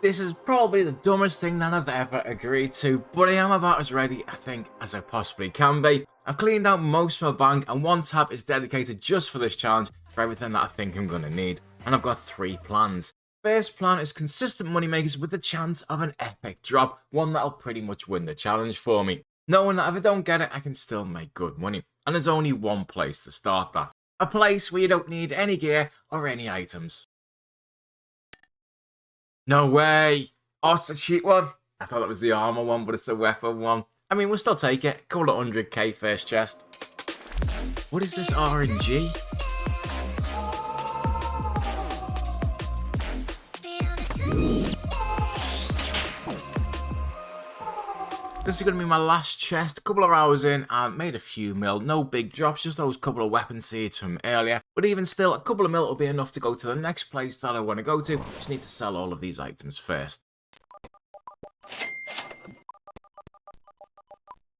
This is probably the dumbest thing that I've ever agreed to, but I am about as ready, I think, as I possibly can be. I've cleaned out most of my bank and one tab is dedicated just for this challenge for everything that I think I'm going to need. And I've got 3 plans. First plan is consistent money makers with the chance of an epic drop, one that'll pretty much win the challenge for me. Knowing that if I don't get it, I can still make good money. And there's only one place to start that. A place where you don't need any gear or any items. No way! Oh, it's the cheap one. I thought that was the armor one, but it's the weapon one. I mean, we'll still take it. Couple of 100k first chest. What is this RNG? This is going to be my last chest. A couple of hours in, I made a few mil. No big drops, just those couple of weapon seeds from earlier. But even still, a couple of mil will be enough to go to the next place that I want to go to. Just need to sell all of these items first.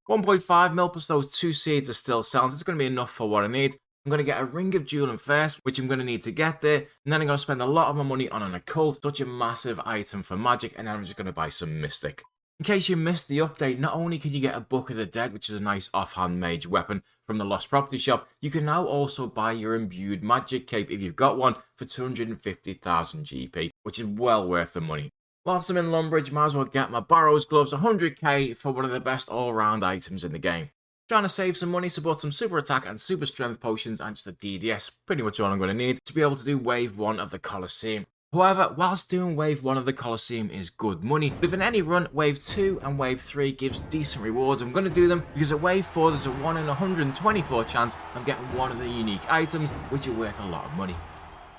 1.5 mil plus those 2 seeds are still selling. So it's going to be enough for what I need. I'm going to get a Ring of Dueling first, which I'm going to need to get there. And then I'm going to spend a lot of my money on an Occult, such a massive item for magic. And then I'm just going to buy some Mystic. In case you missed the update, not only can you get a Book of the Dead, which is a nice offhand mage weapon from the Lost Property shop, you can now also buy your Imbued Magic Cape if you've got one for 250,000 GP, which is well worth the money. Whilst I'm in Lumbridge, might as well get my Barrows gloves, 100k for one of the best all-round items in the game. Trying to save some money, so bought some super attack and super strength potions and just a DDS, pretty much all I'm going to need to be able to do wave 1 of the Colosseum. However, whilst doing wave 1 of the Colosseum is good money, within any run, wave 2 and wave 3 gives decent rewards. I'm going to do them because at wave 4 there's a 1 in 124 chance of getting one of the unique items, which are worth a lot of money.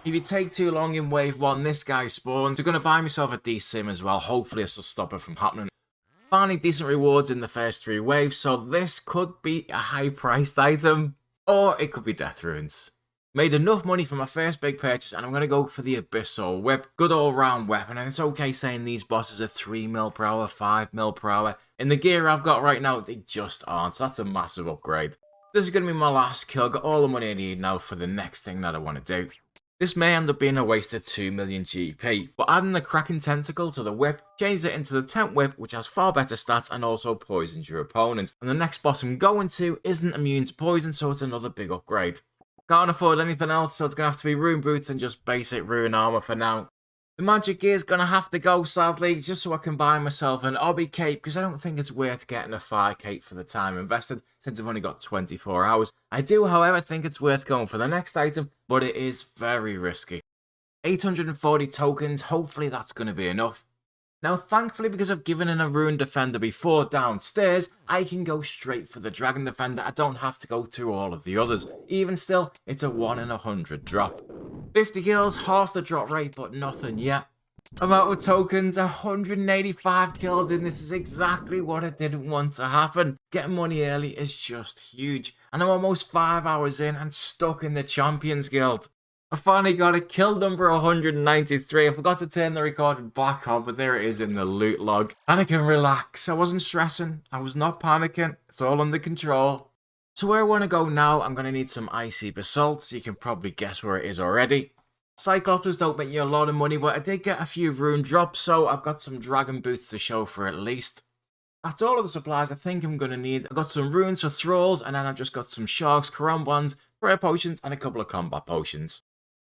If you take too long in wave 1, this guy spawns. I'm going to buy myself a D-Sim as well, hopefully this will stop it from happening. Finally, decent rewards in the first 3 waves, so this could be a high-priced item, or it could be Death Runes. Made enough money for my first big purchase and I'm going to go for the Abyssal Whip. Good all-round weapon, and it's okay saying these bosses are 3 mil per hour, 5 mil per hour. In the gear I've got right now, they just aren't, so that's a massive upgrade. This is going to be my last kill. I've got all the money I need now for the next thing that I want to do. This may end up being a waste of 2 million GP, but adding the Kraken Tentacle to the whip changes it into the Tent Whip, which has far better stats and also poisons your opponent. And the next boss I'm going to isn't immune to poison, so it's another big upgrade. Can't afford anything else, so it's going to have to be Rune Boots and just basic Rune Armor for now. The magic gear's going to have to go, sadly, just so I can buy myself an Obby Cape, because I don't think it's worth getting a Fire Cape for the time invested, since I've only got 24 hours. I do, however, think it's worth going for the next item, but it is very risky. 840 tokens, hopefully that's going to be enough. Now, thankfully, because I've given in a Rune Defender before downstairs, I can go straight for the Dragon Defender. I don't have to go through all of the others. Even still, it's a 1 in 100 drop. 50 kills, half the drop rate, but nothing yet. Amount of tokens, 185 kills in. This is exactly what I didn't want to happen. Getting money early is just huge. And I'm almost 5 hours in and stuck in the Champions Guild. I finally got a kill number 193. I forgot to turn the recording back on, but there it is in the loot log. And I can relax. I wasn't stressing. I was not panicking. It's all under control. So where I want to go now, I'm going to need some icy basalt. You can probably guess where it is already. Cyclopses don't make you a lot of money, but I did get a few rune drops, so I've got some dragon boots to show for at least. That's all of the supplies I think I'm going to need. I've got some runes for thralls, and then I've just got some sharks, karambwans, prayer potions, and a couple of combat potions.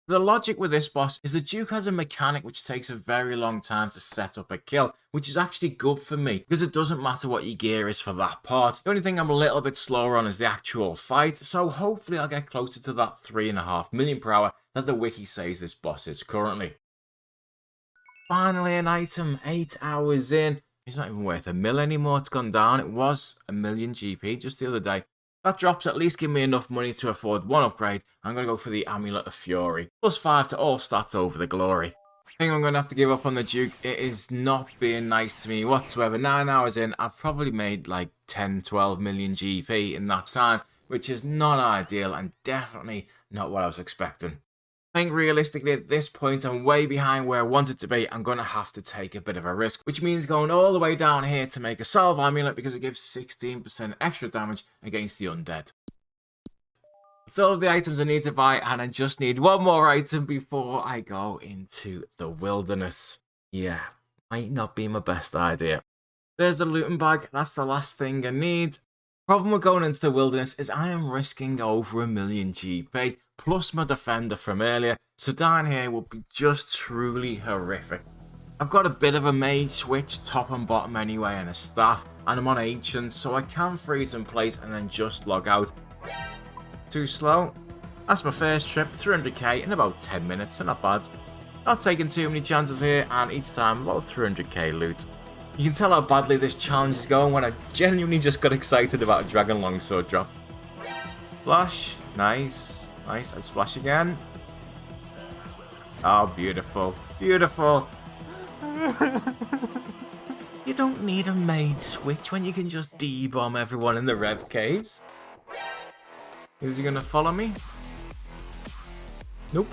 The logic with this boss is the Duke has a mechanic which takes a very long time to set up a kill, which is actually good for me because it doesn't matter what your gear is for that part. The only thing I'm a little bit slower on is the actual fight, so hopefully I'll get closer to that 3.5 million per hour that the wiki says this boss is currently. Finally an item, 8 hours in. It's not even worth a mil anymore, it's gone down. It was a million GP just the other day. That drops at least give me enough money to afford one upgrade. I'm going to go for the Amulet of Fury. Plus 5 to all stats over the glory. I think I'm going to have to give up on the Duke. It is not being nice to me whatsoever. 9 hours in, I've probably made like 10-12 million GP in that time, which is not ideal and definitely not what I was expecting. I think realistically at this point I'm way behind where I wanted to be. I'm going to have to take a bit of a risk, which means going all the way down here to make a Salve Amulet because it gives 16% extra damage against the undead. That's all of the items I need to buy, and I just need one more item before I go into the wilderness. Yeah, might not be my best idea. There's a looting bag. That's the last thing I need. Problem with going into the wilderness is I am risking over 1 million GP, plus my defender from earlier, so down here would be just truly horrific. I've got a bit of a mage switch, top and bottom anyway, and a staff, and I'm on ancient, so I can freeze in place and then just log out. Too slow. That's my first trip, 300k in about 10 minutes, so not bad. Not taking too many chances here, and each time about 300k loot. You can tell how badly this challenge is going when I genuinely just got excited about a dragon longsword drop. Splash, nice, nice, and splash again. Oh, beautiful, beautiful. You don't need a mage switch when you can just D-bomb everyone in the Rev caves. Is he gonna follow me? Nope.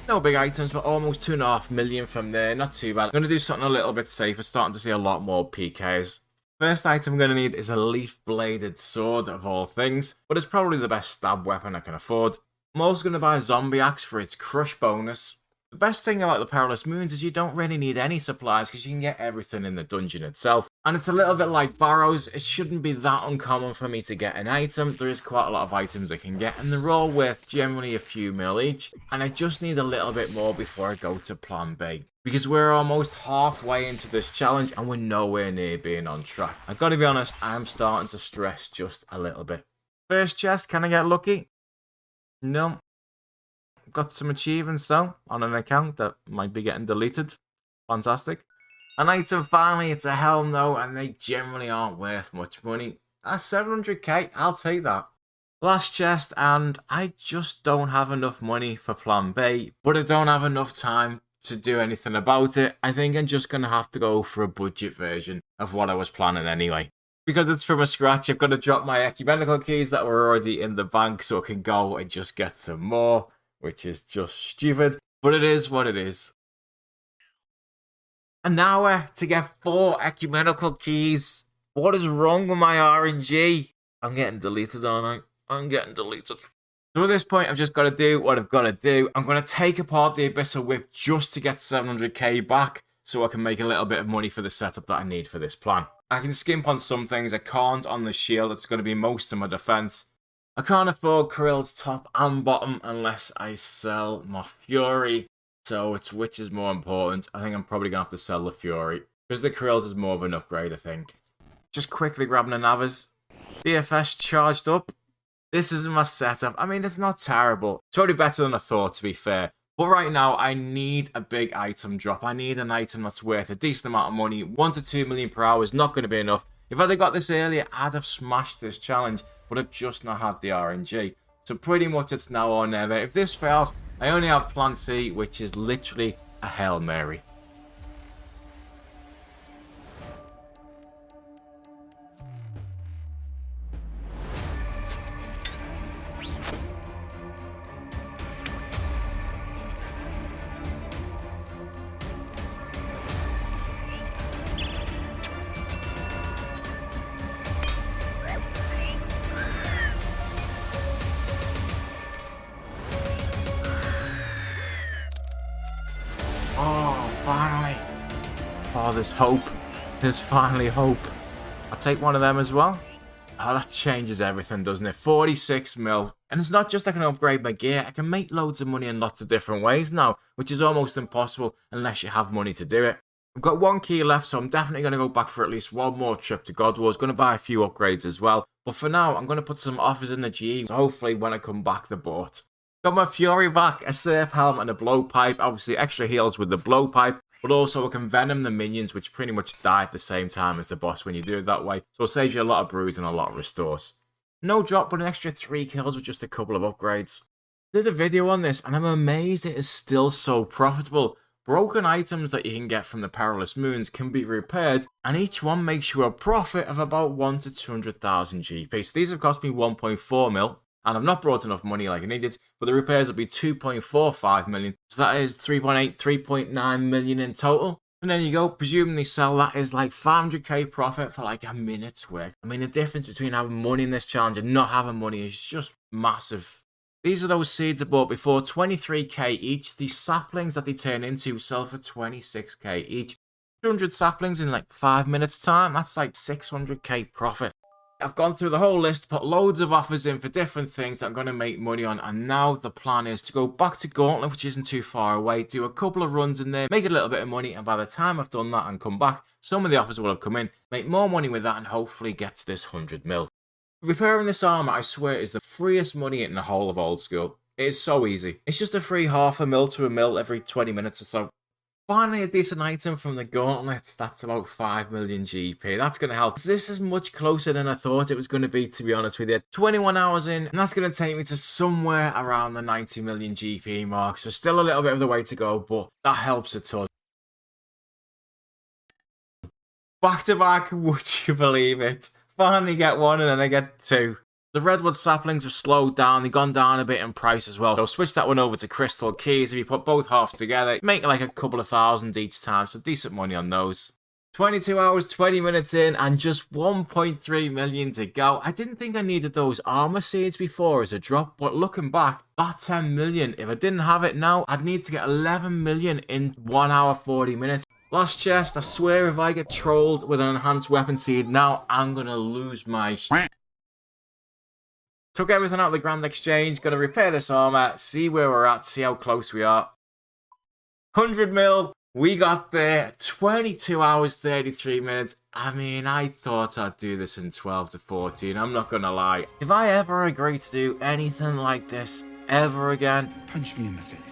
No big items, but almost 2.5 million from there. Not too bad. I'm going to do something a little bit safer. Starting to see a lot more PKs. First item I'm going to need is a leaf-bladed sword, of all things. But it's probably the best stab weapon I can afford. I'm also going to buy a zombie axe for its crush bonus. The best thing about the Perilous Moons is you don't really need any supplies because you can get everything in the dungeon itself. And it's a little bit like Barrows. It shouldn't be that uncommon for me to get an item. There is quite a lot of items I can get, and they're all worth generally a few mil each. And I just need a little bit more before I go to plan B. Because we're almost halfway into this challenge and we're nowhere near being on track. I've got to be honest, I'm starting to stress just a little bit. First chest, can I get lucky? No. Got some achievements though on an account that might be getting deleted. Fantastic. An item finally, it's a helm though, and they generally aren't worth much money. 700k, I'll take that. Last chest, and I just don't have enough money for plan B, but I don't have enough time to do anything about it. I think I'm just going to have to go for a budget version of what I was planning anyway. Because it's from a scratch, I've got to drop my ecumenical keys that were already in the bank so I can go and just get some more. Which is just stupid, but it is what it is. An hour to get 4 ecumenical keys. What is wrong with my RNG? I'm getting deleted, aren't I? I'm getting deleted. So at this point, I've just got to do what I've got to do. I'm going to take apart the abyssal whip just to get 700k back so I can make a little bit of money for the setup that I need for this plan. I can skimp on some things. I can't on the shield. It's going to be most of my defense. I can't afford Krill's top and bottom unless I sell my Fury. So it's which is more important. I think I'm probably going to have to sell the Fury. Because the Krill's is more of an upgrade, I think. Just quickly grabbing the Navas. DFS charged up. This isn't my setup. I mean, it's not terrible. It's already better than I thought, to be fair. But right now, I need a big item drop. I need an item that's worth a decent amount of money. 1 to 2 million per hour is not going to be enough. If I'd have got this earlier, I'd have smashed this challenge. But I've just not had the RNG. So pretty much it's now or never. If this fails, I only have plan C, which is literally a Hail Mary. Oh, finally. Oh, there's hope. There's finally hope. I'll take one of them as well. Oh, that changes everything, doesn't it? 46 mil. And it's not just I can upgrade my gear. I can make loads of money in lots of different ways now, which is almost impossible unless you have money to do it. I've got 1 key left, so I'm definitely going to go back for at least one more trip to God Wars. Going to buy a few upgrades as well. But for now, I'm going to put some offers in the GE. So hopefully when I come back, they're bought. Got my Fury back, a Surf Helm and a Blowpipe. Obviously extra heals with the Blowpipe. But also I can Venom the minions, which pretty much die at the same time as the boss when you do it that way. So it saves you a lot of bruise and a lot of restores. No drop, but an extra 3 kills with just a couple of upgrades. Did a video on this and I'm amazed it is still so profitable. Broken items that you can get from the Perilous Moons can be repaired, and each one makes you a profit of about 1 to 200,000 GP. So these have cost me 1.4 mil. And I've not brought enough money like I needed, but the repairs will be 2.45 million. So that is 3.8, 3.9 million in total. And there you go, presumably sell that is like 500k profit for like a minute's work. I mean, the difference between having money in this challenge and not having money is just massive. These are those seeds I bought before, 23k each. These saplings that they turn into sell for 26k each. 200 saplings in like 5 minutes time, that's like 600k profit. I've gone through the whole list, put loads of offers in for different things that I'm going to make money on, and now the plan is to go back to Gauntlet, which isn't too far away, do a couple of runs in there, make a little bit of money, and by the time I've done that and come back, some of the offers will have come in, make more money with that, and hopefully get to this 100 mil. Repairing this armor, I swear, is the freest money in the whole of old school. It is so easy. It's just a free half a mil to a mil every 20 minutes or so. Finally, a decent item from the Gauntlet. That's about 5 million GP. That's going to help. This is much closer than I thought it was going to be, to be honest with you. 21 hours in, and that's going to take me to somewhere around the 90 million GP mark. So still a little bit of the way to go, but that helps a ton. Back to back, would you believe it? Finally get one, and then I get two. The redwood saplings have slowed down, they've gone down a bit in price as well. So switch that one over to crystal keys. If you put both halves together, you make like a couple of thousand each time, so decent money on those. 22 hours, 20 minutes in, and just 1.3 million to go. I didn't think I needed those armor seeds before as a drop, but looking back, that 10 million, if I didn't have it now, I'd need to get 11 million in 1 hour, 40 minutes. Last chest, I swear if I get trolled with an enhanced weapon seed, now I'm gonna lose my shit. Took everything out of the Grand Exchange, gonna repair this armor, see where we're at, see how close we are. 100 mil, we got there, 22 hours, 33 minutes. I mean, I thought I'd do this in 12 to 14, I'm not gonna lie. If I ever agree to do anything like this, ever again, punch me in the face.